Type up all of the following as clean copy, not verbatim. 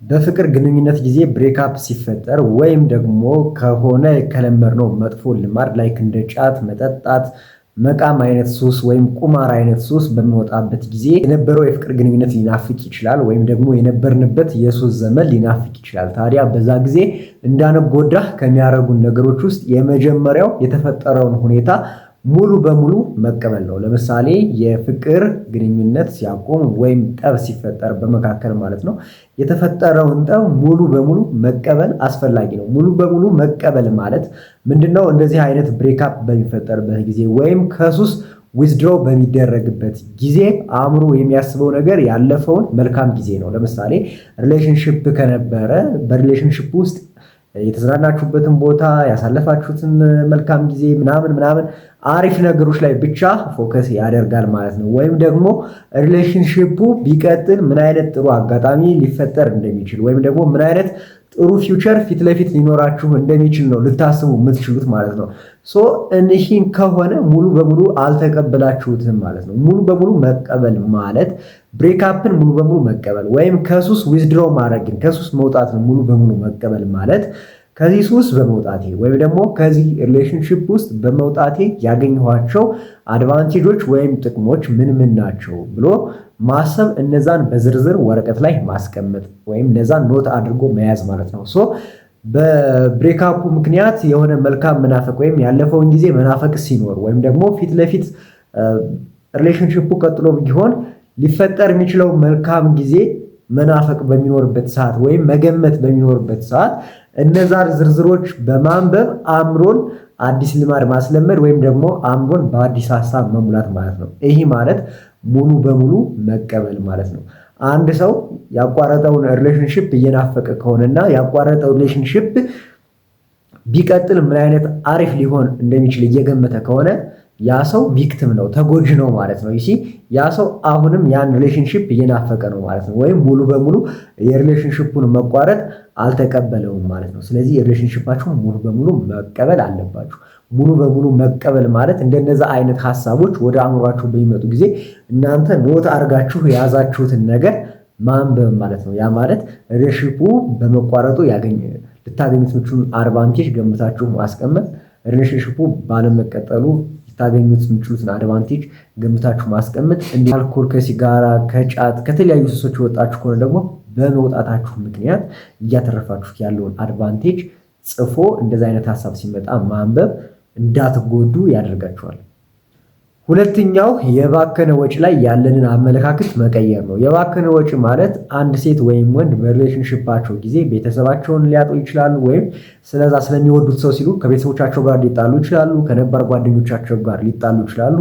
በፍቅር ግንኙነት ጊዜ ብሬክአፕ ሲፈጠር ወይም ደግሞ ከሆነ ከለመድነው መጥፎ ልማድ ላይክ እንደ ጫት መጠጣት፣ መቃም አይነት ሱስ ወይም ቁማር አይነት ሱስ በሚወጣበት ጊዜ የነበረው የፍቅር ግንኙነት ሊናፍቅ ይችላል፣ ወይም ደግሞ የነበርንበት የሱስ ዘመን ሊናፍቅ ይችላል። ታዲያ በዛ ጊዜ እንዳንጎዳህ ከሚያደርጉን ነገሮች ውስጥ የመጀመሪያው የተፈጠረውን ሁኔታ ሙሉ በሙሉ መቀበል ነው። ለምሳሌ የፍቅር ግንኙነት ሲያቆም ወይም ጠብ ሲፈጠር በመካከል ማለት ነው፣ የተፈጠረውን ጠብ ሙሉ በሙሉ መቀበል አስፈላጊ ነው። ሙሉ በሙሉ መቀበል ማለት ምንድነው? እንደዚህ አይነት ብሬክአፕ በሚፈጠርበት ጊዜ ወይም ከሱስ ዊዝድሮ በሚደረግበት ጊዜ አእምሮ የሚያስበው ነገር ያለፈውን መልካም ጊዜ ነው። ለምሳሌ ሪሌሽንሺፕ ከነበረ በሪሌሽንሺፕ ውስጥ የተዝናናችሁበትን ቦታ ያሳለፋችሁትን መልካም ጊዜ ምናምን አሪፍ ነገሮች ላይ ብቻ ፎከስ ያደርጋል ማለት ነው። ወይም ደግሞ ሪሌሽንሺፑ ቢቀጥል ምን አይነት ጥሩ አጋጣሚ ሊፈጠር እንደሚችል ወይም ደግሞ ምን አይነት ጥሩ ፊውቸር ፊት ለፊት ሊኖራችሁ እንደሚችል ነው ልታስቡ የምትችሉት ማለት ነው። ሶ እነዚህን ከሆነ ሙሉ በሙሉ አልተቀበላችሁትም ማለት ነው። ሙሉ በሙሉ መቀበል ማለት ብሬክአፕን ሙሉ በሙሉ መቀበል ወይም ከሱስ ዊዝድሮ ማድረግን ከሱስ መውጣትን ሙሉ በሙሉ መቀበል ማለት ከዚህ ሱስ በመውጣቴ ወይም ደግሞ ከዚህ ሪሌሽንሺፕ ውስጥ በመውጣቴ ያገኘኋቸው አድቫንቴጆች ወይም ጥቅሞች ምን ምን ናቸው ብሎ ማሰብ፣ እነዛን በዝርዝር ወረቀት ላይ ማስቀመጥ ወይም እነዛን ኖት አድርጎ መያዝ ማለት ነው። ሶ በብሬክአፑ ምክንያት የሆነ መልካም መናፈቅ ወይም ያለፈውን ጊዜ መናፈቅ ሲኖር ወይም ደግሞ ፊት ለፊት ሪሌሽንሺፑ ቀጥሎ ቢሆን ሊፈጠር የሚችለው መልካም ጊዜ መናፈቅ በሚኖርበት ሰዓት ወይም መገመት በሚኖርበት ሰዓት እነዛን ዝርዝሮች በማንበብ አእምሮን አዲስ ልማድ ማስለመድ ወይም ደግሞ አእምሮን በአዲስ ሀሳብ መሙላት ማለት ነው። ይህ ማለት ሙሉ በሙሉ መቀበል ማለት ነው። አንድ ሰው ያቋረጠውን ሪሌሽንሺፕ እየናፈቀ ከሆነና ያቋረጠው ሪሌሽንሺፕ ቢቀጥል ምን አይነት አሪፍ ሊሆን እንደሚችል እየገመተ ከሆነ ያ ሰው ቪክቲም ነው፣ ተጎጂ ነው ማለት ነው። ያ ሰው አሁንም ያን ሪሌሽንሺፕ እየናፈቀ ነው ማለት ነው። ወይም ሙሉ በሙሉ የሪሌሽንሺፑን መቋረጥ አልተቀበለውም ማለት ነው። ስለዚህ የሪሌሽንሺፓችሁን ሙሉ በሙሉ መቀበል አለባችሁ። ሙሉ በሙሉ መቀበል ማለት እንደነዛ አይነት ሀሳቦች ወደ አእምሯችሁ በሚመጡ ጊዜ እናንተ ኖት አድርጋችሁ የያዛችሁትን ነገር ማንበብ ማለት ነው። ያ ማለት ሪሌሽንሺፑ በመቋረጡ ልታገኙት የምትችሉን አድቫንቴጅ ገምታችሁ ማስቀመጥ፣ ሪሌሽንሺፑ ባለመቀጠሉ ልታገኙት የምትችሉትን አድቫንቴጅ ገምታችሁ ማስቀመጥ። እንዲህ አልኮል፣ ከሲጋራ፣ ከጫት፣ ከተለያዩ ሱሶች ወጣችሁ ከሆነ ደግሞ በመውጣታችሁ ምክንያት እያተረፋችሁ ያለውን አድቫንቴጅ ጽፎ እንደዚህ አይነት ሀሳብ ሲመጣ ማንበብ እንዳትጎዱ ያደርጋችኋል። ሁለተኛው የባከነ ወጪ ላይ ያለንን አመለካከት መቀየር ነው። የባከነ ወጪ ማለት አንድ ሴት ወይም ወንድ በሪሌሽንሺፓቸው ጊዜ ቤተሰባቸውን ሊያጡ ይችላሉ፣ ወይም ስለዛ ስለሚወዱት ሰው ሲሉ ከቤተሰቦቻቸው ጋር ሊጣሉ ይችላሉ፣ ከነባር ጓደኞቻቸው ጋር ሊጣሉ ይችላሉ፣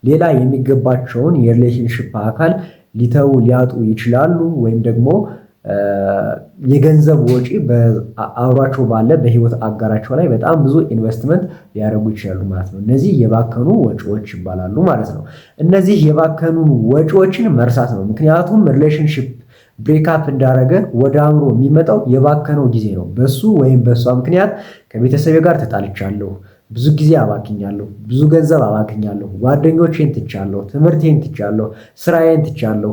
ሌላ የሚገባቸውን የሪሌሽንሺፕ አካል ሊተው ሊያጡ ይችላሉ፣ ወይም ደግሞ የገንዘብ ወጪ በአብሯቸው ባለ በህይወት አጋራቸው ላይ በጣም ብዙ ኢንቨስትመንት ሊያደርጉ ይችላሉ ማለት ነው። እነዚህ የባከኑ ወጪዎች ይባላሉ ማለት ነው። እነዚህ የባከኑ ወጪዎችን መርሳት ነው። ምክንያቱም ሪሌሽንሺፕ ብሬክአፕ እንዳደረገ ወደ አእምሮ የሚመጣው የባከነው ጊዜ ነው። በሱ ወይም በሷ ምክንያት ከቤተሰቤ ጋር ተጣልቻለሁ፣ ብዙ ጊዜ አባክኛለሁ፣ ብዙ ገንዘብ አባክኛለሁ፣ ጓደኞቼን ትቻለሁ፣ ትምህርቴን ትቻለሁ፣ ስራዬን ትቻለሁ፣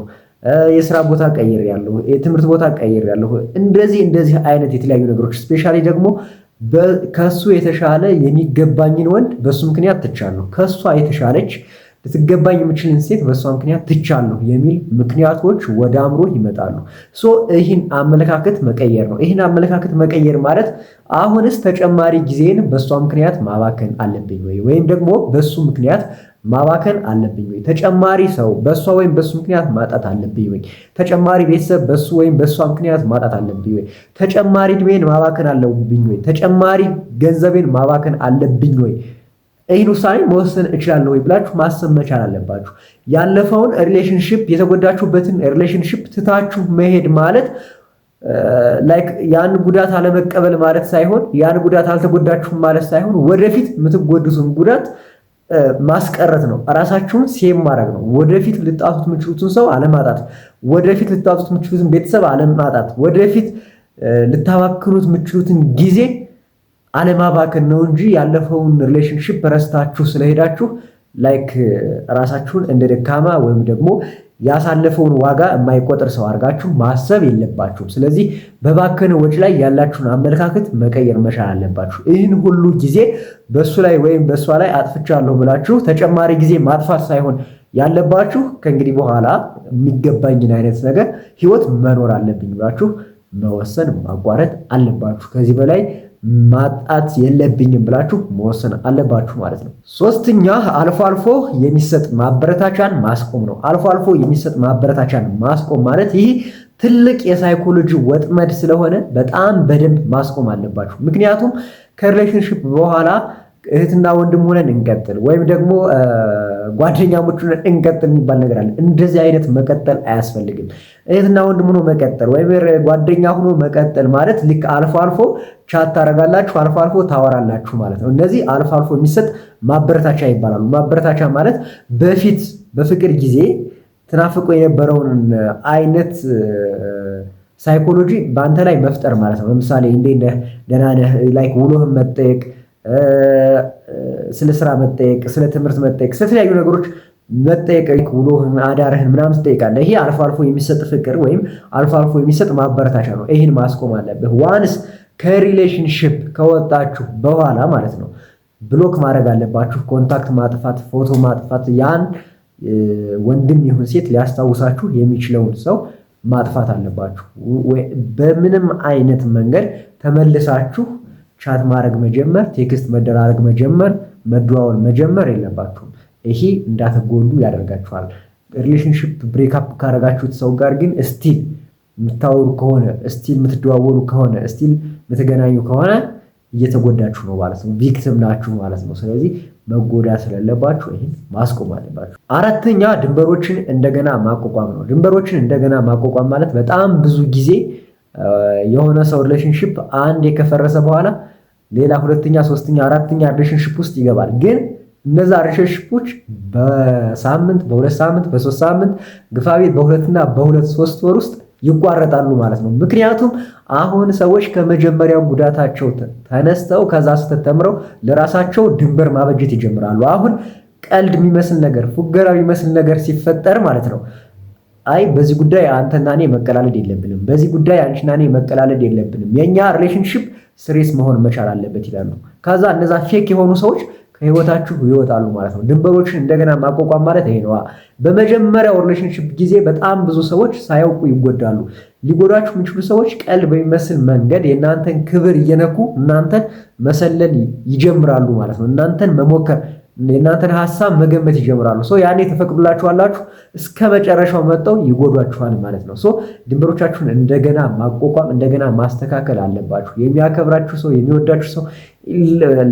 የስራ ቦታ ቀይሬያለሁ፣ የትምህርት ቦታ ቀይሬያለሁ። እንደዚህ አይነት የተለያዩ ነገሮች ስፔሻሊ ደግሞ ከሱ የተሻለ የሚገባኝን ወንድ በሱ ምክንያት ትቻለሁ፣ ከሷ የተሻለች ልትገባኝ የምችልን ሴት በሷ ምክንያት ትቻለሁ የሚል ምክንያቶች ወደ አእምሮ ይመጣሉ። ይህን አመለካከት መቀየር ነው። ይህን አመለካከት መቀየር ማለት አሁንስ ተጨማሪ ጊዜን በሷ ምክንያት ማባከን አለብኝ ወይ? ወይም ደግሞ በሱ ምክንያት ማባከን አለብኝ ወይ? ተጨማሪ ሰው በሷ ወይም በሱ ምክንያት ማጣት አለብኝ ወይ? ተጨማሪ ቤተሰብ በሱ ወይም በሷ ምክንያት ማጣት አለብኝ ወይ? ተጨማሪ እድሜን ማባከን አለብኝ ወይ? ተጨማሪ ገንዘቤን ማባከን አለብኝ ወይ? ይህን ውሳኔ መወሰን እችላለሁ ወይ ብላችሁ ማሰብ መቻል አለባችሁ። ያለፈውን ሪሌሽንሺፕ የተጎዳችሁበትን ሪሌሽንሺፕ ትታችሁ መሄድ ማለት ላይክ ያን ጉዳት አለመቀበል ማለት ሳይሆን ያን ጉዳት አልተጎዳችሁም ማለት ሳይሆን ወደፊት የምትጎዱትን ጉዳት ማስቀረት ነው። ራሳችሁን ሴም ማድረግ ነው። ወደፊት ልጣቱት የምትችሉትን ሰው አለማጣት፣ ወደፊት ልጣቱት የምትችሉትን ቤተሰብ አለማጣት፣ ወደፊት ልታባክኑት የምትችሉትን ጊዜ አለማባከን ነው እንጂ ያለፈውን ሪሌሽንሺፕ ረስታችሁ ስለሄዳችሁ ላይክ ራሳችሁን እንደ ደካማ ወይም ደግሞ ያሳለፈውን ዋጋ የማይቆጥር ሰው አድርጋችሁ ማሰብ የለባችሁም። ስለዚህ በባከነ ወጪ ላይ ያላችሁን አመለካከት መቀየር መቻል አለባችሁ። ይህን ሁሉ ጊዜ በሱ ላይ ወይም በሷ ላይ አጥፍቻለሁ ብላችሁ ተጨማሪ ጊዜ ማጥፋት ሳይሆን ያለባችሁ ከእንግዲህ በኋላ የሚገባኝን አይነት ነገር ህይወት መኖር አለብኝ ብላችሁ መወሰን ማቋረጥ አለባችሁ። ከዚህ በላይ ማጣት የለብኝም ብላችሁ መወሰን አለባችሁ ማለት ነው። ሶስተኛ አልፎ አልፎ የሚሰጥ ማበረታቻን ማስቆም ነው። አልፎ አልፎ የሚሰጥ ማበረታቻን ማስቆም ማለት ይህ ትልቅ የሳይኮሎጂ ወጥመድ ስለሆነ በጣም በደንብ ማስቆም አለባችሁ። ምክንያቱም ከሪሌሽንሽፕ በኋላ እህትና ወንድም ሆነን እንቀጥል ወይም ደግሞ ጓደኛሞች ሆነን እንቀጥል የሚባል ነገር አለ። እንደዚህ አይነት መቀጠል አያስፈልግም። እህትና ወንድም ሆኖ መቀጠል ወይም ጓደኛ ሆኖ መቀጠል ማለት ልክ አልፎ አልፎ ቻት ታደርጋላችሁ፣ አልፎ አልፎ ታወራላችሁ ማለት ነው። እነዚህ አልፎ አልፎ የሚሰጥ ማበረታቻ ይባላሉ። ማበረታቻ ማለት በፊት በፍቅር ጊዜ ትናፍቆ የነበረውን አይነት ሳይኮሎጂ በአንተ ላይ መፍጠር ማለት ነው። ለምሳሌ እንዴት ነህ፣ ደህና ነህ፣ ላይክ ውሎህን መጠየቅ፣ ስለ ስራ መጠየቅ፣ ስለ ትምህርት መጠየቅ፣ ስለተለያዩ ነገሮች መጠየቅ፣ ውሎህን፣ አዳርህን ምናምን ትጠይቃለህ። ይሄ አልፎ አልፎ የሚሰጥ ፍቅር ወይም አልፎ አልፎ የሚሰጥ ማበረታቻ ነው። ይህን ማስቆም አለብህ። ዋንስ ከሪሌሽንሽፕ ከወጣችሁ በኋላ ማለት ነው ብሎክ ማድረግ አለባችሁ። ኮንታክት ማጥፋት፣ ፎቶ ማጥፋት፣ ያን ወንድም ይሁን ሴት ሊያስታውሳችሁ የሚችለውን ሰው ማጥፋት አለባችሁ። በምንም አይነት መንገድ ተመልሳችሁ ቻት ማድረግ መጀመር፣ ቴክስት መደራረግ መጀመር፣ መደዋወል መጀመር የለባችሁም። ይሄ እንዳትጎዱ ያደርጋችኋል። ሪሌሽንሽፕ ብሬክአፕ ካደረጋችሁት ሰው ጋር ግን ስቲል የምታወሩ ከሆነ ስቲል የምትደዋወሉ ከሆነ ስቲል የምትገናኙ ከሆነ እየተጎዳችሁ ነው ማለት ነው። ቪክቲም ናችሁ ማለት ነው። ስለዚህ መጎዳት ስለሌለባችሁ ይህን ማስቆም አለባችሁ። አራተኛ ድንበሮችን እንደገና ማቋቋም ነው። ድንበሮችን እንደገና ማቋቋም ማለት በጣም ብዙ ጊዜ የሆነ ሰው ሪሌሽንሽፕ አንድ የከፈረሰ በኋላ ሌላ ሁለተኛ፣ ሶስተኛ፣ አራተኛ ሪሌሽንሽፕ ውስጥ ይገባል። ግን እነዛ ሪሌሽንሽፖች በሳምንት፣ በሁለት ሳምንት፣ በሶስት ሳምንት ግፋቤት በሁለትና በሁለት ሶስት ወር ውስጥ ይቋረጣሉ ማለት ነው። ምክንያቱም አሁን ሰዎች ከመጀመሪያው ጉዳታቸው ተነስተው ከዛ ስህተት ተምረው ለራሳቸው ድንበር ማበጀት ይጀምራሉ። አሁን ቀልድ የሚመስል ነገር፣ ፉገራ የሚመስል ነገር ሲፈጠር ማለት ነው አይ በዚህ ጉዳይ አንተና እኔ መቀላለድ የለብንም፣ በዚህ ጉዳይ አንቺና እኔ መቀላለድ የለብንም፣ የኛ ሪሌሽንሽፕ ስሬስ መሆን መቻል አለበት ይላሉ። ከዛ እነዛ ፌክ የሆኑ ሰዎች ከህይወታችሁ ይወጣሉ ማለት ነው። ድንበሮችን እንደገና ማቋቋም ማለት ይሄ ነው። በመጀመሪያው ሪሌሽንሽፕ ጊዜ በጣም ብዙ ሰዎች ሳያውቁ ይጎዳሉ። ሊጎዳችሁ የሚችሉ ሰዎች ቀልድ በሚመስል መንገድ የእናንተን ክብር እየነኩ እናንተን መሰለል ይጀምራሉ ማለት ነው። እናንተን መሞከር፣ የእናንተን ሀሳብ መገመት ይጀምራሉ። ያኔ ተፈቅዱላችኋላችሁ እስከ መጨረሻው መጥተው ይጎዷችኋል ማለት ነው። ድንበሮቻችሁን እንደገና ማቋቋም እንደገና ማስተካከል አለባችሁ። የሚያከብራችሁ ሰው፣ የሚወዳችሁ ሰው፣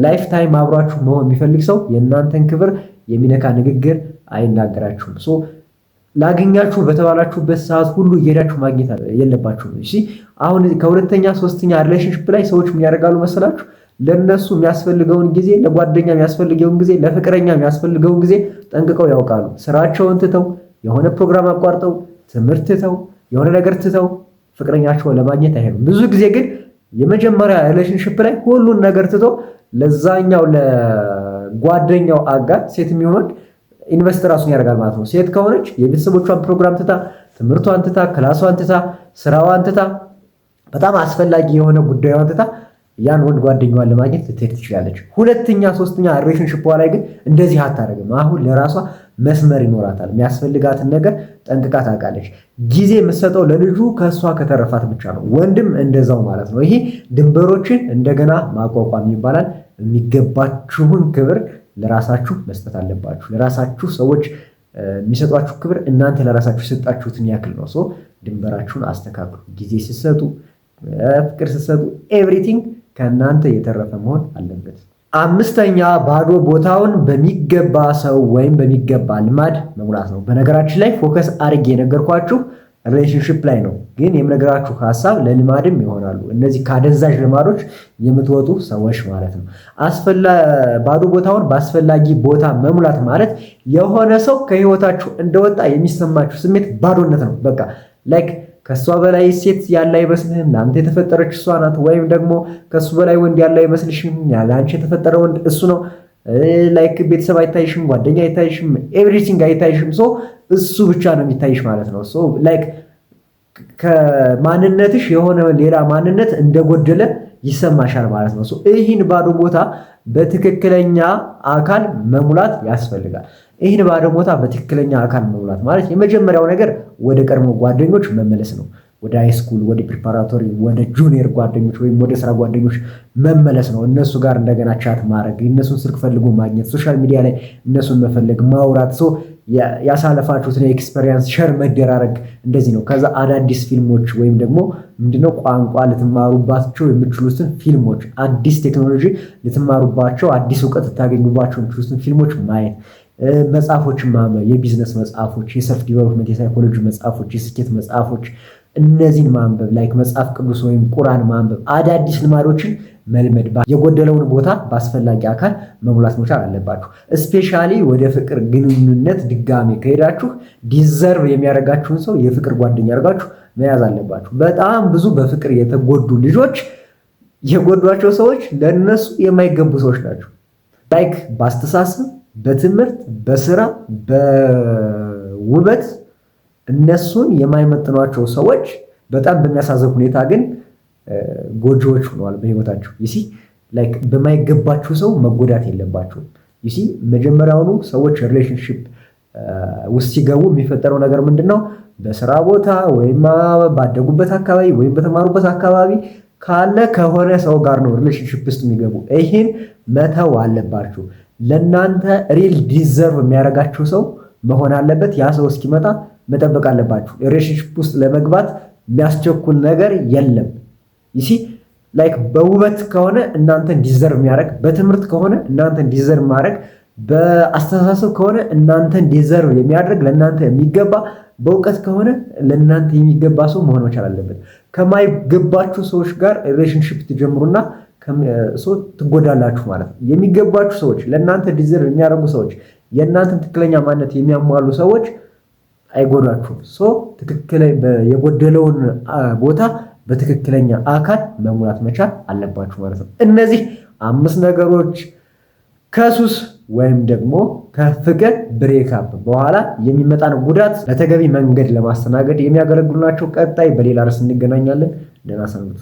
ላይፍ ታይም አብሯችሁ መሆን የሚፈልግ ሰው የእናንተን ክብር የሚነካ ንግግር አይናገራችሁም። ላገኛችሁ በተባላችሁበት ሰዓት ሁሉ እየሄዳችሁ ማግኘት የለባችሁም። እሺ አሁን ከሁለተኛ ሶስተኛ ሪሌሽንሽፕ ላይ ሰዎች ምን ያደርጋሉ መሰላችሁ? ለነሱ የሚያስፈልገውን ጊዜ፣ ለጓደኛ የሚያስፈልገውን ጊዜ፣ ለፍቅረኛ የሚያስፈልገውን ጊዜ ጠንቅቀው ያውቃሉ። ስራቸውን ትተው የሆነ ፕሮግራም አቋርጠው ትምህርት ትተው የሆነ ነገር ትተው ፍቅረኛቸውን ለማግኘት አይሄዱም። ብዙ ጊዜ ግን የመጀመሪያ ሪሌሽንሽፕ ላይ ሁሉን ነገር ትቶ ለዛኛው ለጓደኛው አጋር ሴት የሚሆን ኢንቨስት ራሱን ያደርጋል ማለት ነው። ሴት ከሆነች የቤተሰቦቿን ፕሮግራም ትታ፣ ትምህርቷን ትታ፣ ክላሷን ትታ፣ ስራዋን ትታ፣ በጣም አስፈላጊ የሆነ ጉዳዩን ትታ ያን ወንድ ጓደኛዋን ለማግኘት ልትሄድ ትችላለች። ሁለተኛ ሶስተኛ ሪሌሽንሽፕ ላይ ግን እንደዚህ አታደርግም። አሁን ለራሷ መስመር ይኖራታል። የሚያስፈልጋትን ነገር ጠንቅቃ ታውቃለች። ጊዜ የምትሰጠው ለልጁ ከእሷ ከተረፋት ብቻ ነው። ወንድም እንደዛው ማለት ነው። ይሄ ድንበሮችን እንደገና ማቋቋም ይባላል። የሚገባችሁን ክብር ለራሳችሁ መስጠት አለባችሁ። ለራሳችሁ ሰዎች የሚሰጧችሁ ክብር እናንተ ለራሳችሁ የሰጣችሁትን ያክል ነው። ድንበራችሁን አስተካክሉ። ጊዜ ስትሰጡ፣ ፍቅር ስትሰጡ ኤቭሪቲንግ ከእናንተ የተረፈ መሆን አለበት። አምስተኛ ባዶ ቦታውን በሚገባ ሰው ወይም በሚገባ ልማድ መሙላት ነው። በነገራችን ላይ ፎከስ አድርጌ የነገርኳችሁ ሪሌሽንሽፕ ላይ ነው፣ ግን የምነግራችሁ ሀሳብ ለልማድም ይሆናሉ። እነዚህ ካደንዛዥ ልማዶች የምትወጡ ሰዎች ማለት ነው። ባዶ ቦታውን በአስፈላጊ ቦታ መሙላት ማለት የሆነ ሰው ከህይወታችሁ እንደወጣ የሚሰማችሁ ስሜት ባዶነት ነው። በቃ ላይክ ከእሷ በላይ ሴት ያለ አይመስልህም፣ ለአንተ የተፈጠረች እሷ ናት። ወይም ደግሞ ከእሱ በላይ ወንድ ያለ አይመስልሽም፣ ለአንቺ የተፈጠረ ወንድ እሱ ነው። ላይክ ቤተሰብ አይታይሽም፣ ጓደኛ አይታይሽም፣ ኤቭሪቲንግ አይታይሽም። ሶ እሱ ብቻ ነው የሚታይሽ ማለት ነው። ሶ ላይክ ከማንነትሽ የሆነ ሌላ ማንነት እንደጎደለ ይሰማሻል ማለት ነው። ይህን ባዶ ቦታ በትክክለኛ አካል መሙላት ያስፈልጋል። ይህን ባዶ ቦታ በትክክለኛ አካል መሙላት ማለት የመጀመሪያው ነገር ወደ ቀድሞ ጓደኞች መመለስ ነው። ወደ ሃይስኩል፣ ወደ ፕሪፓራቶሪ፣ ወደ ጁኒየር ጓደኞች ወይም ወደ ስራ ጓደኞች መመለስ ነው። እነሱ ጋር እንደገና ቻት ማድረግ፣ እነሱን ስልክ ፈልጎ ማግኘት፣ ሶሻል ሚዲያ ላይ እነሱን መፈለግ፣ ማውራት፣ ያሳለፋችሁትን ኤክስፔሪየንስ ሸር መደራረግ፣ እንደዚህ ነው። ከዛ አዳዲስ ፊልሞች ወይም ደግሞ ምንድነው ቋንቋ ልትማሩባቸው የምችሉትን ፊልሞች፣ አዲስ ቴክኖሎጂ ልትማሩባቸው፣ አዲስ እውቀት ልታገኙባቸው የምችሉትን ፊልሞች ማየት፣ መጽሐፎችን ማንበብ፣ የቢዝነስ መጽሐፎች፣ የሰልፍ ዲቨሎፕመንት፣ የሳይኮሎጂ መጽሐፎች፣ የስኬት መጽሐፎች፣ እነዚህን ማንበብ፣ ላይክ መጽሐፍ ቅዱስ ወይም ቁርአን ማንበብ፣ አዳዲስ ልማዶችን መልመድ፣ የጎደለውን ቦታ በአስፈላጊ አካል መሙላት መቻል አለባችሁ። እስፔሻሊ ወደ ፍቅር ግንኙነት ድጋሜ ከሄዳችሁ ዲዘርቭ የሚያደርጋችሁን ሰው የፍቅር ጓደኛ አድርጋችሁ መያዝ አለባችሁ። በጣም ብዙ በፍቅር የተጎዱ ልጆች የጎዷቸው ሰዎች ለነሱ የማይገቡ ሰዎች ናቸው። ላይክ በአስተሳሰብ፣ በትምህርት፣ በስራ፣ በውበት እነሱን የማይመጥኗቸው ሰዎች በጣም በሚያሳዝን ሁኔታ ግን ጎጆዎች ሆነዋል በህይወታቸው። ይሲ ላይክ በማይገባችሁ ሰው መጎዳት የለባችሁም። ይሲ መጀመሪያውኑ ሰዎች ሪሌሽንሺፕ ውስጥ ሲገቡ የሚፈጠረው ነገር ምንድነው? በስራ ቦታ ወይም ባደጉበት አካባቢ ወይም በተማሩበት አካባቢ ካለ ከሆነ ሰው ጋር ነው ሪሌሽንሺፕ ውስጥ የሚገቡ። ይሄን መተው አለባችሁ። ለእናንተ ሪል ዲዘርቭ የሚያደርጋችሁ ሰው መሆን አለበት። ያ ሰው እስኪመጣ መጠበቅ አለባችሁ። ሪሌሽንሺፕ ውስጥ ለመግባት የሚያስቸኩል ነገር የለም። ይሲ ላይክ በውበት ከሆነ እናንተን ዲዘርቭ የሚያደርግ፣ በትምህርት ከሆነ እናንተን ዲዘርቭ ማድረግ፣ በአስተሳሰብ ከሆነ እናንተን ዲዘርቭ የሚያደርግ ለእናንተ የሚገባ፣ በእውቀት ከሆነ ለእናንተ የሚገባ ሰው መሆን መቻል አለበት። ከማይገባችሁ ሰዎች ጋር ሪሌሽንሺፕ ትጀምሩና ትጎዳላችሁ ማለት ነው። የሚገባችሁ ሰዎች፣ ለእናንተ ዲዘርቭ የሚያደርጉ ሰዎች፣ የእናንተን ትክክለኛ ማንነት የሚያሟሉ ሰዎች አይጎዳችሁም። የጎደለውን ቦታ በትክክለኛ አካል መሙላት መቻል አለባችሁ ማለት ነው። እነዚህ 5 ነገሮች ከሱስ ወይም ደግሞ ከፍቅር ብሬክአፕ በኋላ የሚመጣን ጉዳት በተገቢ መንገድ ለማስተናገድ የሚያገለግሉ ናቸው። ቀጣይ በሌላ ርዕስ እንገናኛለን። ደህና ሰንብቱ።